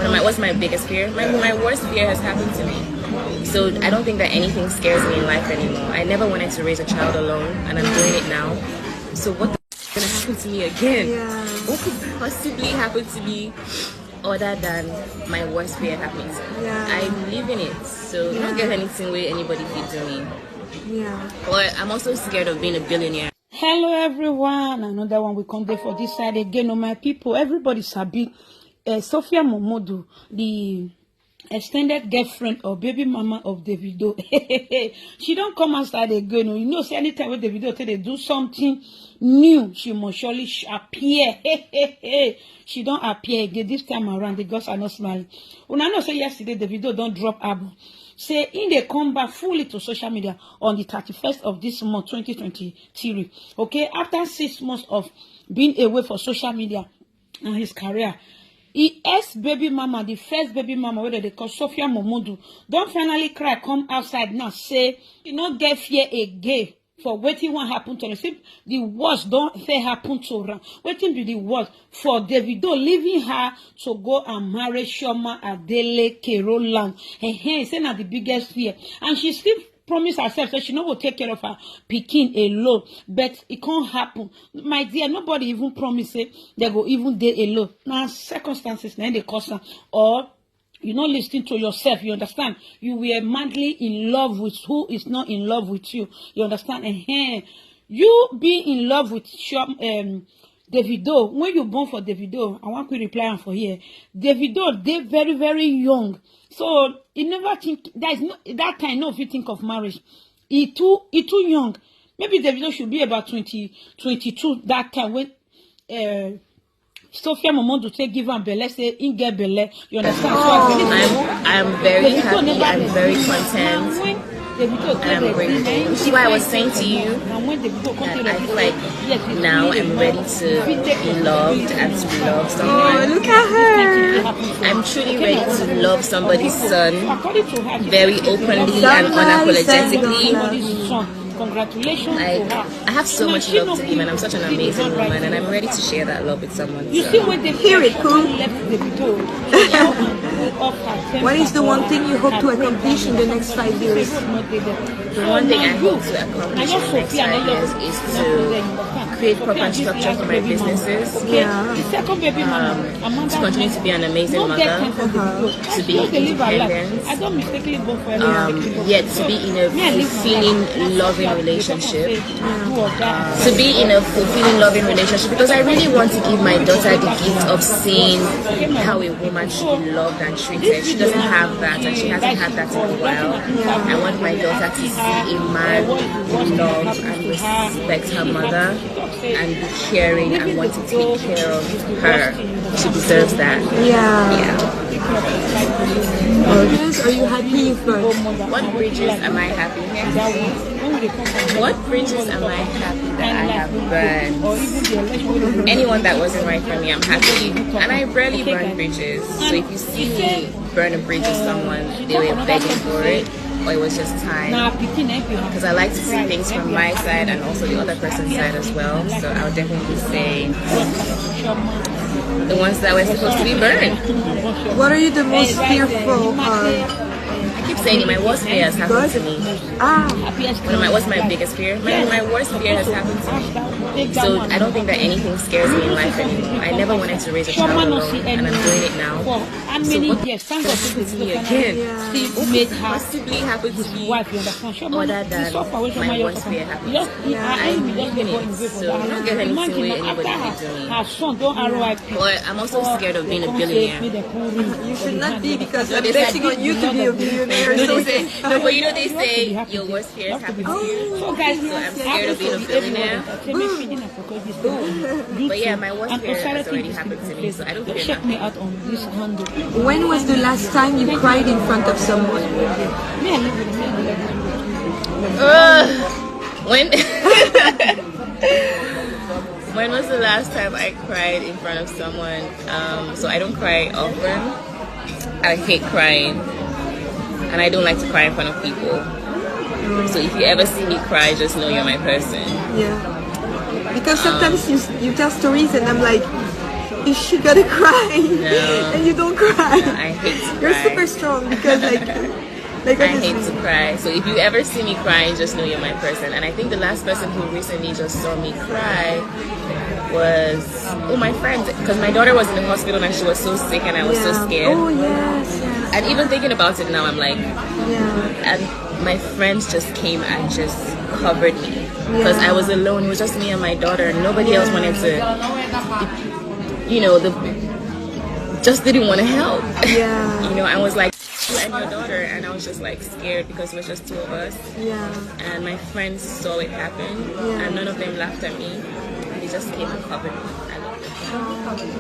What's my biggest fear? My worst fear has happened to me. So I don't think that anything scares me in life anymore. I never wanted to raise a child alone, and I'm doing it now. So what is going to happen to me again? Yeah. What could possibly happen to me other than my worst fear happening? Yeah. I live in it, so don't get anything where anybody feed to me. Yeah. Or I'm also scared of being a billionaire. Hello everyone, another one we come there for this side again. My people, everybody sabi Sophia Momodu, the extended girlfriend or baby mama of Davido. She don't come outside again. You know, say anytime with Davido they do something new, she must surely appear. She don't appear again this time around. The girls are not smiling. When I know say yesterday Davido don't drop album. Say in they come back fully to social media on the 31st of this month, 2023. Okay, after 6 months of being away for social media and his career, he baby mama, the first baby mama, whether they call Sophia Momodu, don't finally cry, come outside now, say, you know, get fear again for waiting what happened to her. See, the worst don't say happen to her. Waiting be the worst for Davido leaving her to go and marry Chioma Adeleke Roland. Hey, say not the biggest fear. And she still promise herself that she no will take care of her pikin alone, but it can't happen. My dear, nobody even promise it they go even day alone. Now circumstances now they cause her, or you not listening to yourself. You understand? You were madly in love with who is not in love with you. You understand? And you being in love with Davido, when you born for Davido, I want to reply for here. Davido, they very, very young. So he never think that is not that time. No, if you think of marriage, he too young. Maybe Davido should be about 22 that time when Sophia Momodu say give him belle, say in get belle. You understand? So I'm very happy. I'm very content. And I'm grateful. See why I was saying to you that I feel like now I'm ready to be loved and to love someone. Oh, look at her. I'm truly ready to love somebody's son very openly and unapologetically. Congratulations. I have so much love to give, and I'm such an amazing woman, and I'm ready to share that love with someone. You see when they hear it, cool. What is the one thing you hope to accomplish in the next 5 years? The one thing I hope to accomplish in the next 5 years is to create proper structure for my businesses. To continue to be an amazing mother, to be independent, yet to be in a fulfilling, loving relationship. To be in a fulfilling, loving relationship, because I really want to give my daughter the gift of seeing how a woman should be loved and treated. She doesn't have that, and she hasn't had that in a while. I want my daughter to see a man love and respect her mother and be caring and want to take care of her. She deserves that. Yeah. Are you happy for? What bridges am I happy for? What bridges am I happy that I have burned? Anyone that wasn't right for me, I'm happy. And I rarely burn bridges. So if you see me burn a bridge with someone, they were begging for it, or it was just time. Because I like to see things from my side and also the other person's side as well. So I would definitely say the ones that were supposed to be burned. What are you the most fearful of? I keep saying it, my worst fear has happened to me. What's my biggest fear? My worst fear has happened to me. So I don't think that anything scares me in life anymore. I never wanted to raise a child alone, and I'm doing it now. So what happened to me again? What could possibly happen to me other than my worst fear happened? I live in it, so don't get anything where anybody can do me. Or I'm also scared of being a billionaire. You should not be, because I'm betting on you to be a billionaire. No, but you know they say your worst fears happen to you. So I'm scared of being a billionaire. But yeah, my worst fear has already happened to me, so I don't fear nothing. When was the last time you cried in front of someone? When was the last time I cried in front of someone? So I don't cry often. I hate crying, and I don't like to cry in front of people. So if you ever see me cry, just know you're my person. Yeah. Because sometimes you tell stories and I'm like, Is she gonna cry? No. And you don't cry. No, I hate to cry. You're super strong because like I hate to cry. So if you ever see me crying, just know you're my person. And I think the last person who recently just saw me cry was my friend, because my daughter was in the hospital and she was so sick and I was so scared. Oh yes. And even thinking about it now, I'm like, and my friends just came and just covered me because I was alone. It was just me and my daughter, and nobody else wanted to, just didn't want to help. I was like, you and your daughter, and I was just like scared because it was just two of us. And my friends saw it happen, and none of them laughed at me. They just came and covered me. I loved it.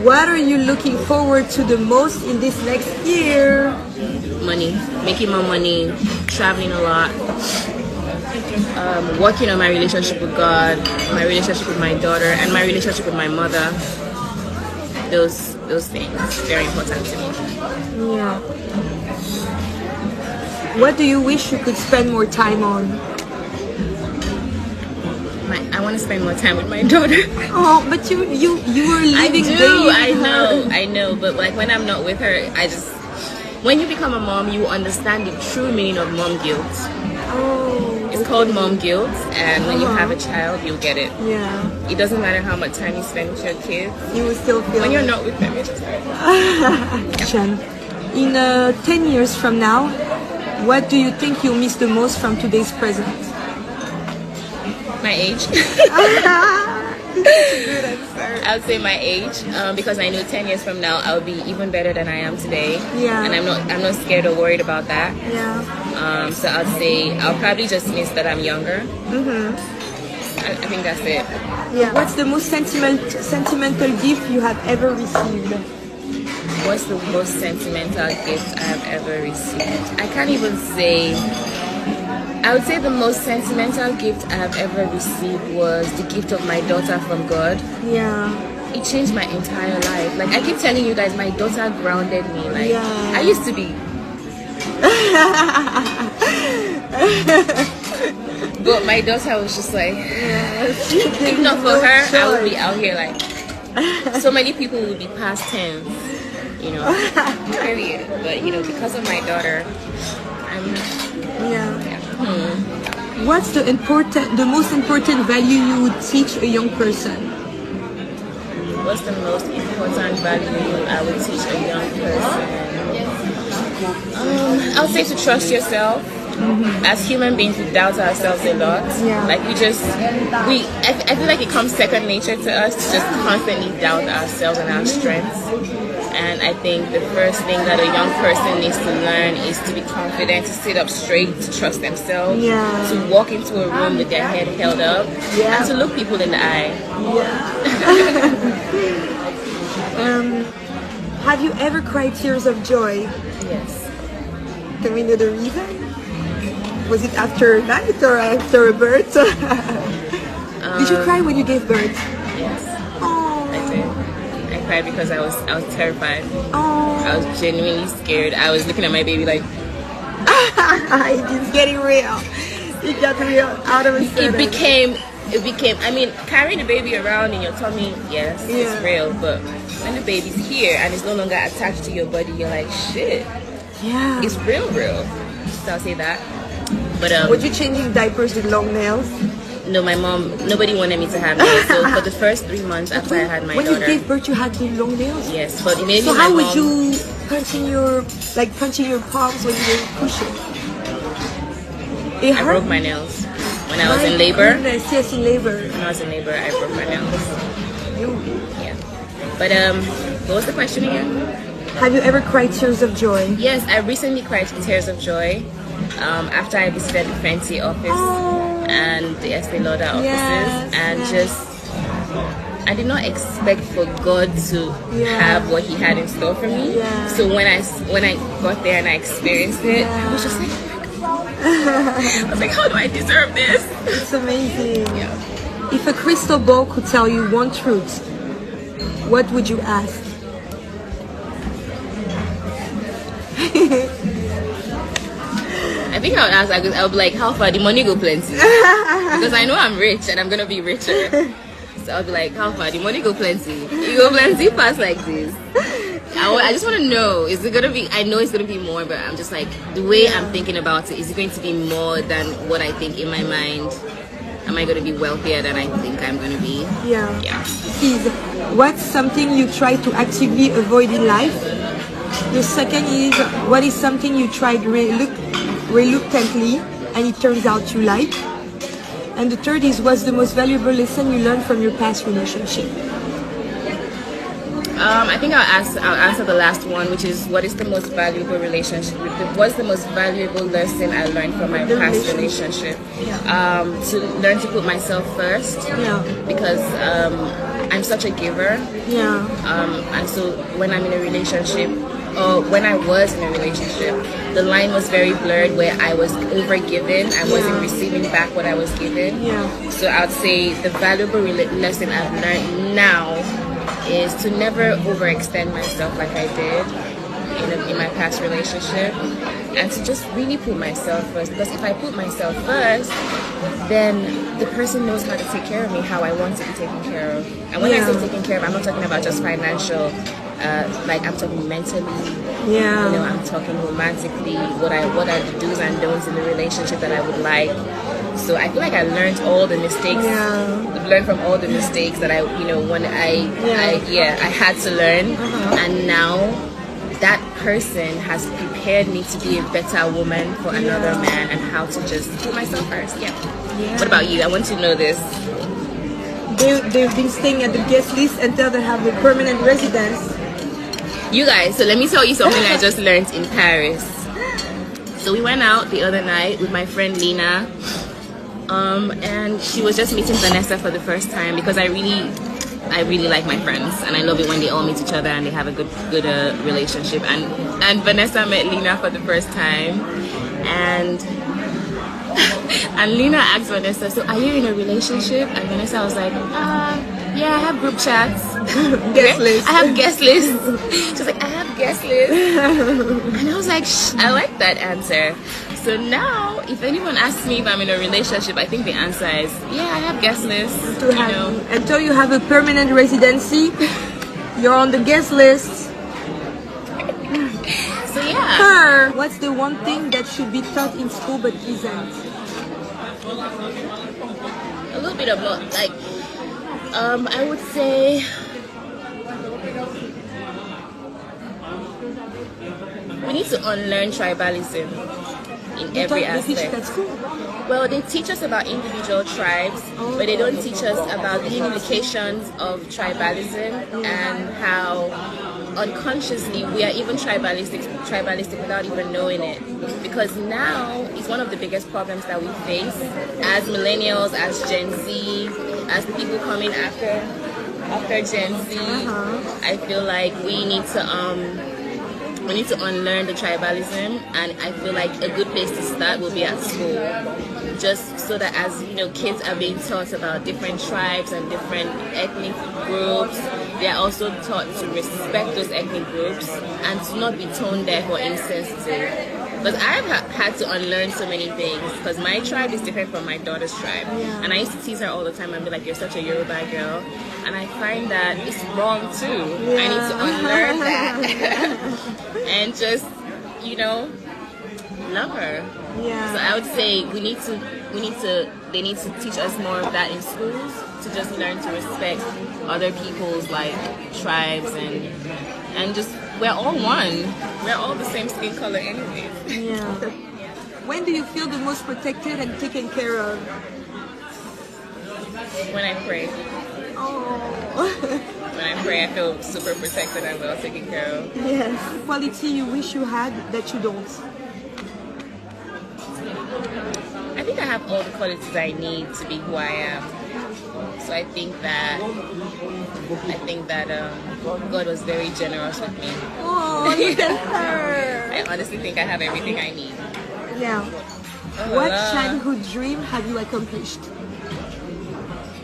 What are you looking forward to the most in this next year? Money, making more money, traveling a lot, working on my relationship with God, my relationship with my daughter, and my relationship with my mother. Those things, very important to me. What do you wish you could spend more time on? I want to spend more time with my daughter. Oh, but you were living daily. I know, but like when I'm not with her, when you become a mom, you understand the true meaning of mom guilt. It's called mom guilt, and when you have a child, you'll get it. It doesn't matter how much time you spend with your kids. You will still feel when you're not with them, it's just like In 10 years from now, what do you think you'll miss the most from today's present? My age. I would say my age, because I know 10 years from now I'll be even better than I am today. And I'm not scared or worried about that. So I'd say I'll probably just miss that I'm younger. I think that's it. What's the most sentimental gift you have ever received? What's the most sentimental gift I have ever received? I can't even say. I would say the most sentimental gift I have ever received was the gift of my daughter from God. It changed my entire life. Like I keep telling you guys, my daughter grounded me. Like I used to be. But my daughter was just like, if not for her, I would be out here like, so many people would be past tense, period. But because of my daughter, I'm. What's the most important value you would teach a young person? What's the most important value I would teach a young person? I would say to trust yourself. As human beings, we doubt ourselves a lot. Like I feel like it comes second nature to us to just constantly doubt ourselves and our strengths. And I think the first thing that a young person needs to learn is to be confident, to sit up straight, to trust themselves, to walk into a room with their head held up, and to look people in the eye. Have you ever cried tears of joy? Yes. Can we know the reason? Was it after a night or after a birth? Did you cry when you gave birth? Yes. I did. I cried because I was terrified. I was genuinely scared. I was looking at my baby like, it's getting real. It got real out of a sudden. It became, I mean, carrying the baby around in your tummy, yes, it's real. But when the baby's here and it's no longer attached to your body, you're like, shit. It's real. So I'll say that. But were you changing diapers with long nails? No, my mom, nobody wanted me to have nails. So for the first 3 months after I had my daughter. When you gave birth, you had long nails? Yes, but maybe so how would you punching your palms when you were pushing? I broke my nails when I was in labor. Yes, in labor. When I was in labor, I broke my nails. Yeah. But what was the question again? Have you ever cried tears of joy? Yes, I recently cried tears of joy after I visited the Fancy office and the Estee Lauder offices, and I did not expect for God to have what He had in store for me. So when I got there and I experienced it, I was just like, I was like, how do I deserve this? It's amazing. If a crystal ball could tell you one truth, what would you ask? I I think I would ask, I would be like, how far? The money go plenty. Because I know I'm rich and I'm going to be richer. So I'll be like, how far? The money go plenty. You go plenty fast like this. I just want to know, is it going to be, I know it's going to be more, but I'm just like, the way I'm thinking about it, is it going to be more than what I think in my mind? Am I going to be wealthier than I think I'm going to be? Yeah. Is what's something you try to actively avoid in life? The second is, what is something you tried reluctantly and it turns out you like? And the third is, what's the most valuable lesson you learned from your past relationship? I think I'll answer the last one, which is, what is the most valuable relationship? What's the most valuable lesson I learned from my past relationship? To learn to put myself first. Because I'm such a giver. And so when I'm in a relationship, or when I was in a relationship, the line was very blurred where I was over-given. I wasn't receiving back what I was given. So I would say the valuable lesson I've learned now is to never overextend myself like I did in my past relationship, and to just really put myself first. Because if I put myself first, then the person knows how to take care of me how I want to be taken care of. And when I say taken care of, I'm not talking about just financial. Like, I'm talking mentally, you know, I'm talking romantically, what are the do's and don'ts in the relationship that I would like. So I feel like I learned all the mistakes, learned from all the mistakes that I, you know, when I had to learn. And now that person has prepared me to be a better woman for another man, and how to just put myself first. What about you? I want to know this. They've been staying at the guest list until they have a permanent residence. You guys, so let me tell you something I just learned in Paris. So we went out the other night with my friend Lena, and she was just meeting Vanessa for the first time, because I really like my friends, and I love it when they all meet each other and they have a good relationship. And Vanessa met Lena for the first time, and Lena asked Vanessa, so are you in a relationship? And Vanessa was like, yeah, I have group chats. Guest list. I have guest lists. She's like, I have guest lists. And I was like, I like that answer. So now, if anyone asks me if I'm in a relationship, I think the answer is, yeah, I have guest lists. Until you have a permanent residency, you're on the guest list. So yeah. What's the one thing that should be taught in school but isn't? A little bit of like, I would say, we need to unlearn tribalism in every aspect. Well, they teach us about individual tribes, but they don't teach us about the implications of tribalism and how unconsciously we are even tribalistic without even knowing it. Because now it's one of the biggest problems that we face as millennials, as Gen Z, as the people coming after Gen Z. I feel like we need to unlearn the tribalism, and I feel like a good place to start will be at school, just so that, as you know, kids are being taught about different tribes and different ethnic groups, they are also taught to respect those ethnic groups and to not be tone deaf or insensitive. But I've had to unlearn so many things, because my tribe is different from my daughter's tribe. And I used to tease her all the time and be like, you're such a Yoruba girl. And I find that it's wrong too. I need to unlearn that. And just, you know, love her. So I would say they need to teach us more of that in schools, to just learn to respect other people's like tribes, and just, we're all one. We're all the same skin color anyways. When do you feel the most protected and taken care of? When I pray. When I pray, I feel super protected and well taken care of. Yes. Quality you wish you had that you don't? I think I have all the qualities I need to be who I am. So I think that God was very generous with me. Oh, look at her. I honestly think I have everything I need. What childhood dream have you accomplished?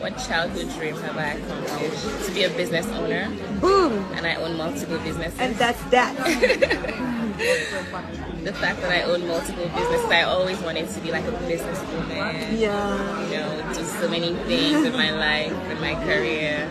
What childhood dream have I accomplished? To be a business owner. Boom. And I own multiple businesses. And that's that. The fact that I own multiple businesses, I always wanted to be like a businesswoman. Yeah. You know, do so many things in my life, in my career.